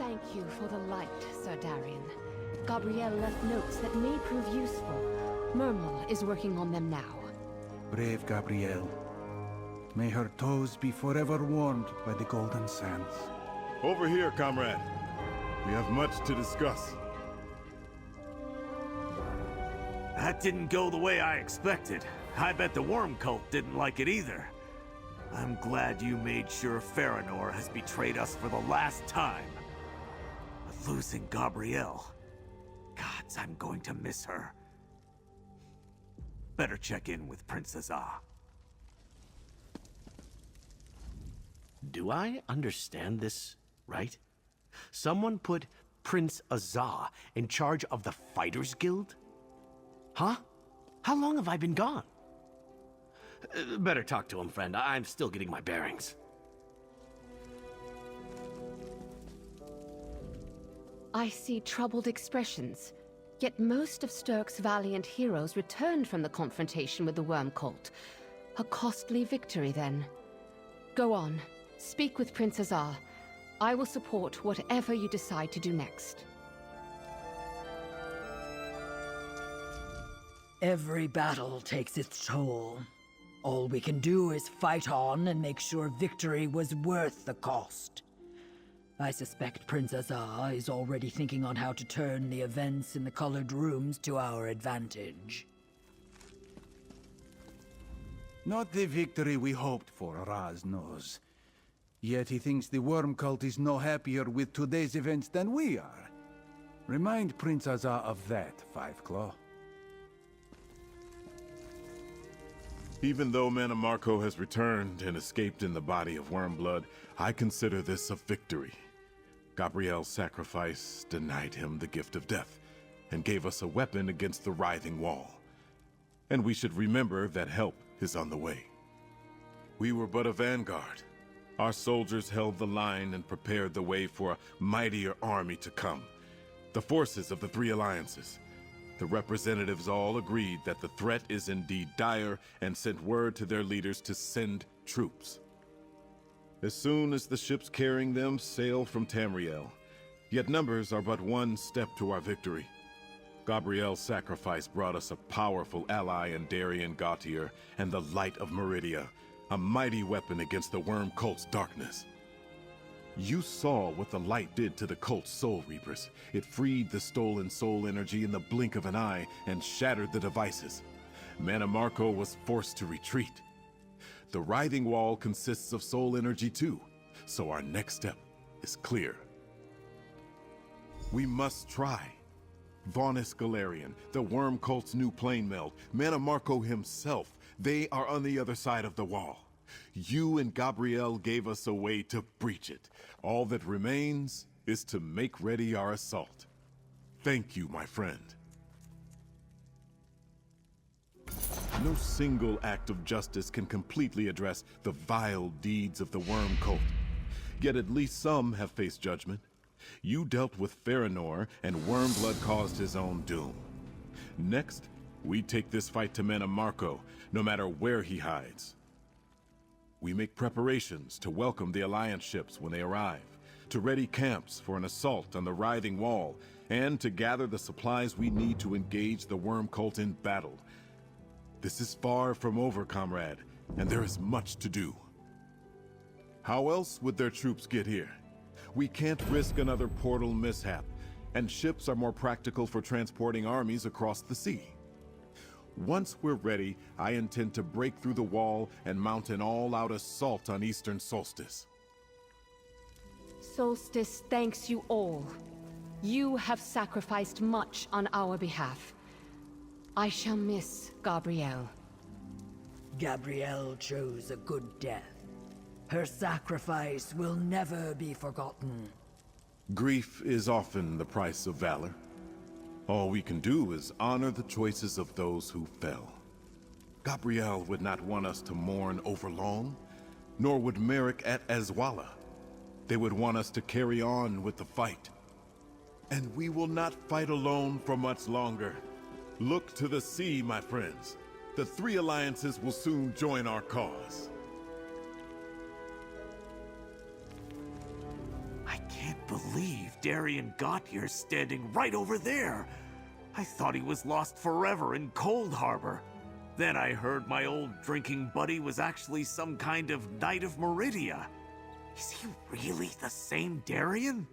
Thank you for the light, Sir Darian. Gabrielle left notes that may prove useful. Murmel is working on them now. Brave Gabrielle. May her toes be forever warmed by the golden sands. Over here, comrade. We have much to discuss. That didn't go the way I expected. I bet the worm cult didn't like it either. I'm glad you made sure Faranor has betrayed us for the last time. But losing Gabrielle... Gods, I'm going to miss her. Better check in with Prince Azah. Do I understand this right? Someone put Prince Azah in charge of the Fighters Guild? Huh? How long have I been gone? Better talk to him, friend. I'm still getting my bearings. I see troubled expressions. Yet most of Sturk's valiant heroes returned from the confrontation with the Worm Cult. A costly victory, then. Go on. Speak with Prince Azah. I will support whatever you decide to do next. Every battle takes its toll. All we can do is fight on and make sure victory was worth the cost. I suspect Prince Azah is already thinking on how to turn the events in the colored rooms to our advantage. Not the victory we hoped for, Raz knows. Yet he thinks the worm cult is no happier with today's events than we are. Remind Prince Azah of that, Five Claw. Even though Mannimarco has returned and escaped in the body of Wormblood, I consider this a victory. Gabrielle's sacrifice denied him the gift of death, and gave us a weapon against the Writhing Wall. And we should remember that help is on the way. We were but a vanguard. Our soldiers held the line and prepared the way for a mightier army to come. The forces of the three alliances. The representatives all agreed that the threat is indeed dire and sent word to their leaders to send troops. As soon as the ships carrying them sail from Tamriel, yet numbers are but one step to our victory. Gabrielle's sacrifice brought us a powerful ally in Darien Gautier and the Light of Meridia, a mighty weapon against the Worm Cult's darkness. You saw what the light did to the cult's soul reapers. It freed the stolen soul energy in the blink of an eye and shattered the devices. Mannimarco was forced to retreat. The Writhing Wall consists of soul energy too, so our next step is clear. We must try. Vaunus Galarian, the Worm Cult's new plane meld, Mannimarco himself, they are on the other side of the wall. You and Gabrielle gave us a way to breach it. All that remains is to make ready our assault. Thank you, my friend. No single act of justice can completely address the vile deeds of the Worm Cult. Yet at least some have faced judgment. You dealt with Faranor, and Wormblood caused his own doom. Next, we take this fight to Mannimarco, no matter where he hides. We make preparations to welcome the Alliance ships when they arrive, to ready camps for an assault on the Writhing Wall, and to gather the supplies we need to engage the Worm Cult in battle. This is far from over, comrade, and there is much to do. How else would their troops get here? We can't risk another portal mishap, and ships are more practical for transporting armies across the sea. Once we're ready, I intend to break through the wall and mount an all-out assault on Eastern Solstice. Solstice thanks you all. You have sacrificed much on our behalf. I shall miss Gabrielle. Gabrielle chose a good death. Her sacrifice will never be forgotten. Grief is often the price of valor. All we can do is honor the choices of those who fell. Gabrielle would not want us to mourn over long, nor would Merrick at Azwala. They would want us to carry on with the fight. And we will not fight alone for much longer. Look to the sea, my friends. The three alliances will soon join our cause. I can't believe Darien Gautier's standing right over there. I thought he was lost forever in Cold Harbor. Then I heard my old drinking buddy was actually some kind of Knight of Meridia. Is he really the same Darien?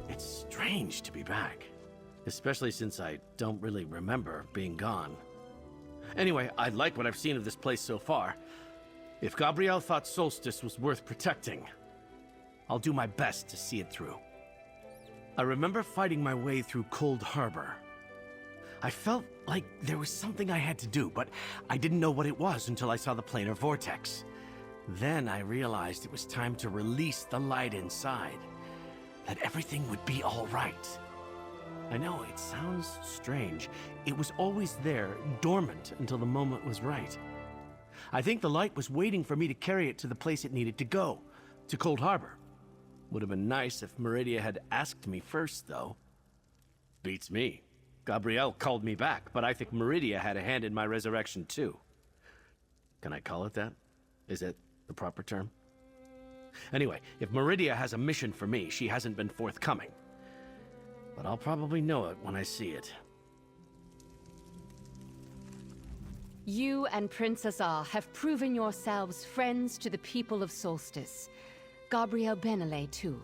It's strange to be back, especially since I don't really remember being gone. Anyway, I like what I've seen of this place so far. If Gabrielle thought Solstice was worth protecting, I'll do my best to see it through. I remember fighting my way through Cold Harbor. I felt like there was something I had to do, but I didn't know what it was until I saw the planar vortex. Then I realized it was time to release the light inside, that everything would be all right. I know, it sounds strange. It was always there, dormant, until the moment was right. I think the light was waiting for me to carry it to the place it needed to go, to Cold Harbor. Would have been nice if Meridia had asked me first, though. Beats me. Gabrielle called me back, but I think Meridia had a hand in my resurrection, too. Can I call it that? Is it the proper term? Anyway, if Meridia has a mission for me, she hasn't been forthcoming. But I'll probably know it when I see it. You and Prince Azah have proven yourselves friends to the people of Solstice. Gabrielle Benelay, too.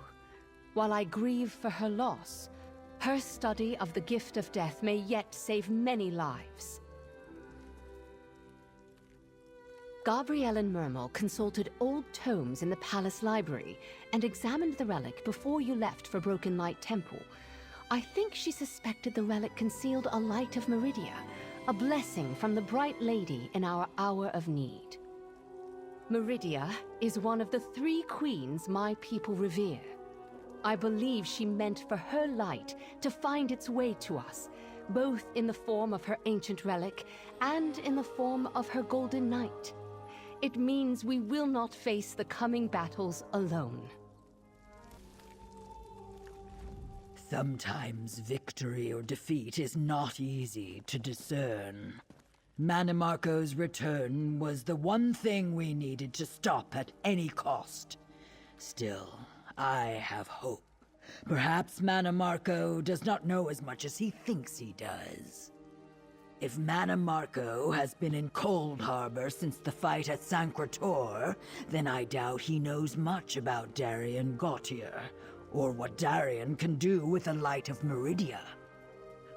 While I grieve for her loss, her study of the gift of death may yet save many lives. Gabrielle and Murmel consulted old tomes in the palace library and examined the relic before you left for Broken Light Temple. I think she suspected the relic concealed a light of Meridia, a blessing from the Bright Lady in our hour of need. Meridia is one of the 3 queens my people revere. I believe she meant for her light to find its way to us, both in the form of her ancient relic and in the form of her golden knight. It means we will not face the coming battles alone. Sometimes victory or defeat is not easy to discern. Manimarco's return was the one thing we needed to stop at any cost. Still, I have hope. Perhaps Manimarco does not know as much as he thinks he does. If Manimarco has been in Cold Harbor since the fight at Sancretor, then I doubt he knows much about Darien Gautier, or what Darien can do with the light of Meridia.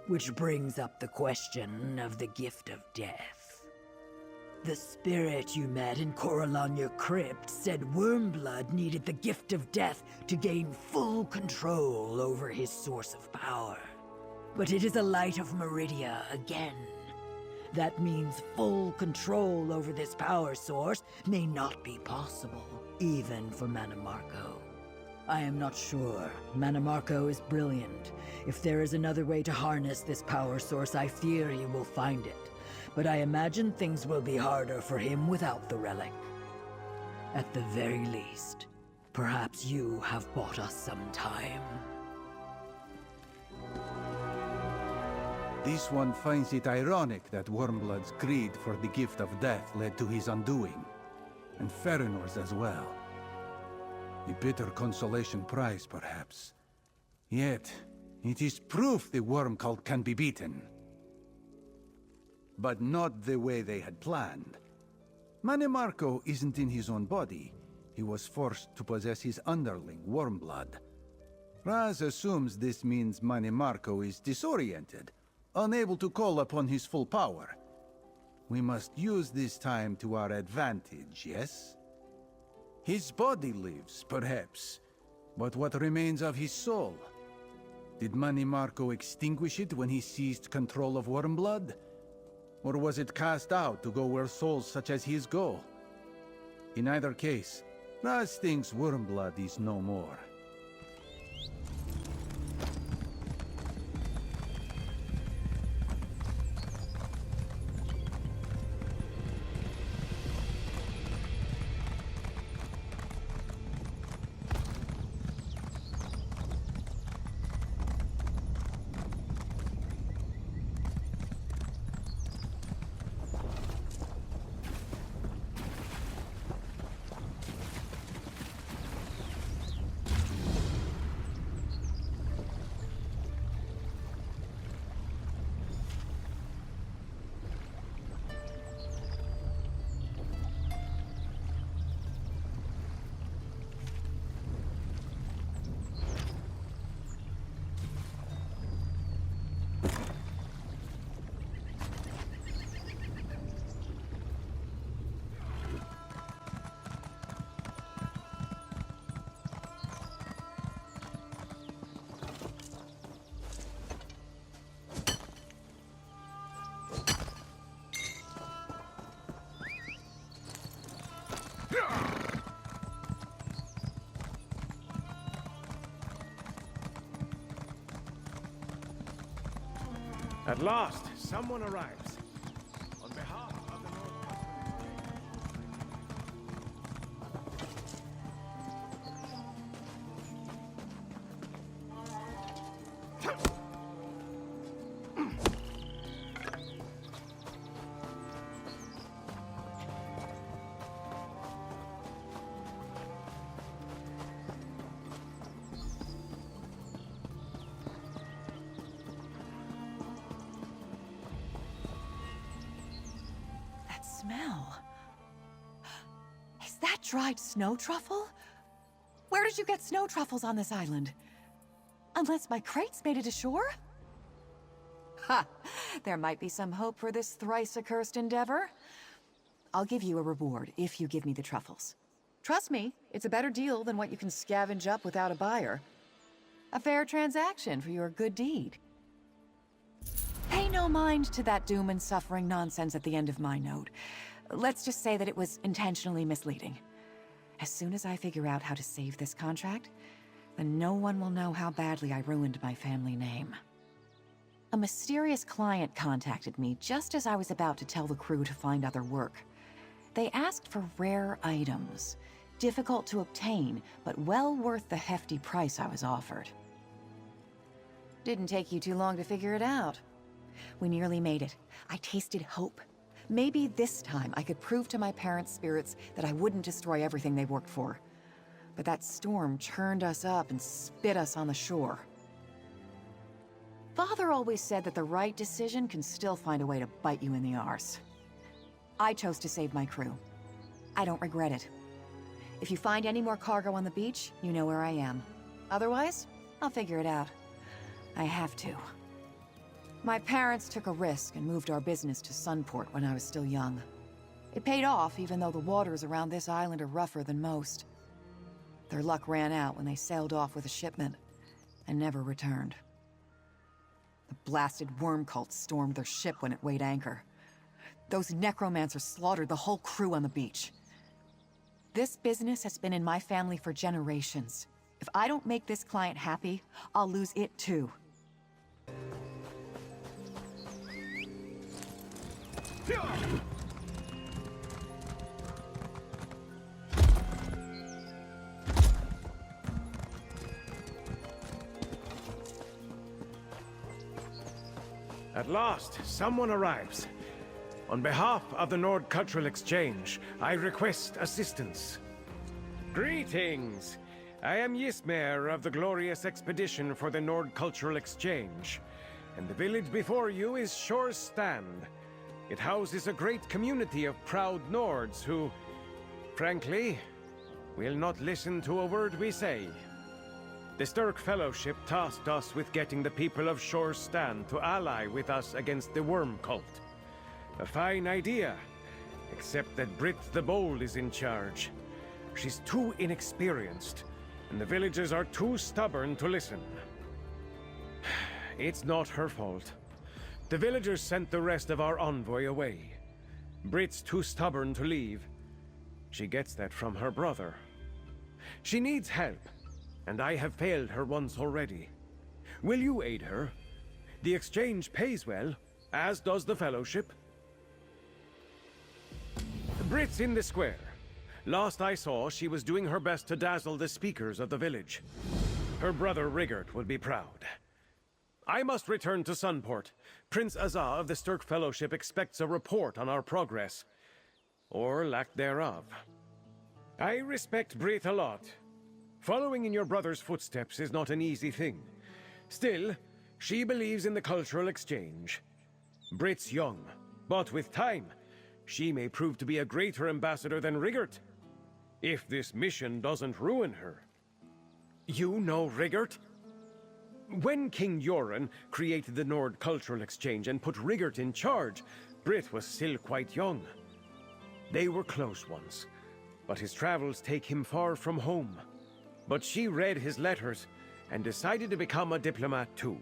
Which brings up the question of the gift of death. The spirit you met in Coralania Crypt said Wormblood needed the gift of death to gain full control over his source of power. But it is a light of Meridia again. That means full control over this power source may not be possible, even for Manimarco. I am not sure. Manimarco is brilliant. If there is another way to harness this power source, I fear he will find it. But I imagine things will be harder for him without the relic. At the very least, perhaps you have bought us some time. This one finds it ironic that Wormblood's greed for the gift of death led to his undoing. And Faranor's as well. A bitter consolation prize, perhaps. Yet, it is proof the worm cult can be beaten. But not the way they had planned. Manimarco isn't in his own body. He was forced to possess his underling, Wormblood. Raz assumes this means Manimarco is disoriented, unable to call upon his full power. We must use this time to our advantage, yes? His body lives, perhaps, but what remains of his soul? Did Manimarco extinguish it when he seized control of Wormblood? Or was it cast out to go where souls such as his go? In either case, Raz thinks Wormblood is no more. At last, someone arrives. On behalf of the North... Smell. Is that dried snow truffle? Where did you get snow truffles on this island? Unless my crates made it ashore? Ha! There might be some hope for this thrice-accursed endeavor. I'll give you a reward if you give me the truffles. Trust me, it's a better deal than what you can scavenge up without a buyer. A fair transaction for your good deed. Pay no mind to that doom and suffering nonsense at the end of my note. Let's just say that it was intentionally misleading. As soon as I figure out how to save this contract, then no one will know how badly I ruined my family name. A mysterious client contacted me just as I was about to tell the crew to find other work. They asked for rare items, difficult to obtain, but well worth the hefty price I was offered. Didn't take you too long to figure it out. We nearly made it. I tasted hope. Maybe this time I could prove to my parents' spirits that I wouldn't destroy everything they worked for. But that storm churned us up and spit us on the shore. Father always said that the right decision can still find a way to bite you in the arse. I chose to save my crew. I don't regret it. If you find any more cargo on the beach, you know where I am. Otherwise, I'll figure it out. I have to. My parents took a risk and moved our business to Sunport when I was still young. It paid off, even though the waters around this island are rougher than most. Their luck ran out when they sailed off with a shipment and never returned. The blasted worm cult stormed their ship when it weighed anchor. Those necromancers slaughtered the whole crew on the beach. This business has been in my family for generations. If I don't make this client happy, I'll lose it too. At last, someone arrives. On behalf of the Nord Cultural Exchange, I request assistance. Greetings! I am Ysmer of the glorious expedition for the Nord Cultural Exchange, and the village before you is Shore's Stand. It houses a great community of proud Nords who, frankly, will not listen to a word we say. The Stirk Fellowship tasked us with getting the people of Shore's Stand to ally with us against the Worm Cult. A fine idea, except that Brit the Bold is in charge. She's too inexperienced, and the villagers are too stubborn to listen. It's not her fault. The villagers sent the rest of our envoy away. Brit's too stubborn to leave. She gets that from her brother. She needs help, and I have failed her once already. Will you aid her? The exchange pays well, as does the Fellowship. Brit's in the square. Last I saw, she was doing her best to dazzle the speakers of the village. Her brother Rigert will be proud. I must return to Sunport. Prince Azah of the Stirk Fellowship expects a report on our progress. Or lack thereof. I respect Brit a lot. Following in your brother's footsteps is not an easy thing. Still, she believes in the cultural exchange. Brit's young, but with time, she may prove to be a greater ambassador than Rigert. If this mission doesn't ruin her. You know Rigert? When King Yoren created the Nord Cultural Exchange and put Rigert in charge, Brit was still quite young. They were close once, but his travels take him far from home. But she read his letters and decided to become a diplomat too.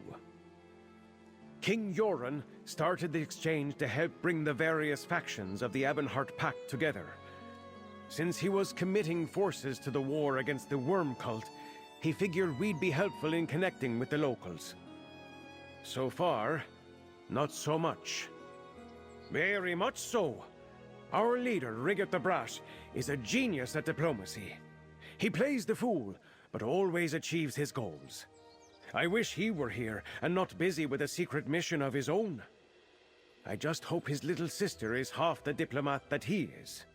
King Yoren started the exchange to help bring the various factions of the Ebonheart Pact together. Since he was committing forces to the war against the Worm Cult, he figured we'd be helpful in connecting with the locals. So far, Not so much. Very much so. Our leader, Rigert the Brash, is a genius at diplomacy. He plays the fool, but always achieves his goals. I wish he were here, and not busy with a secret mission of his own. I just hope his little sister is half the diplomat that he is.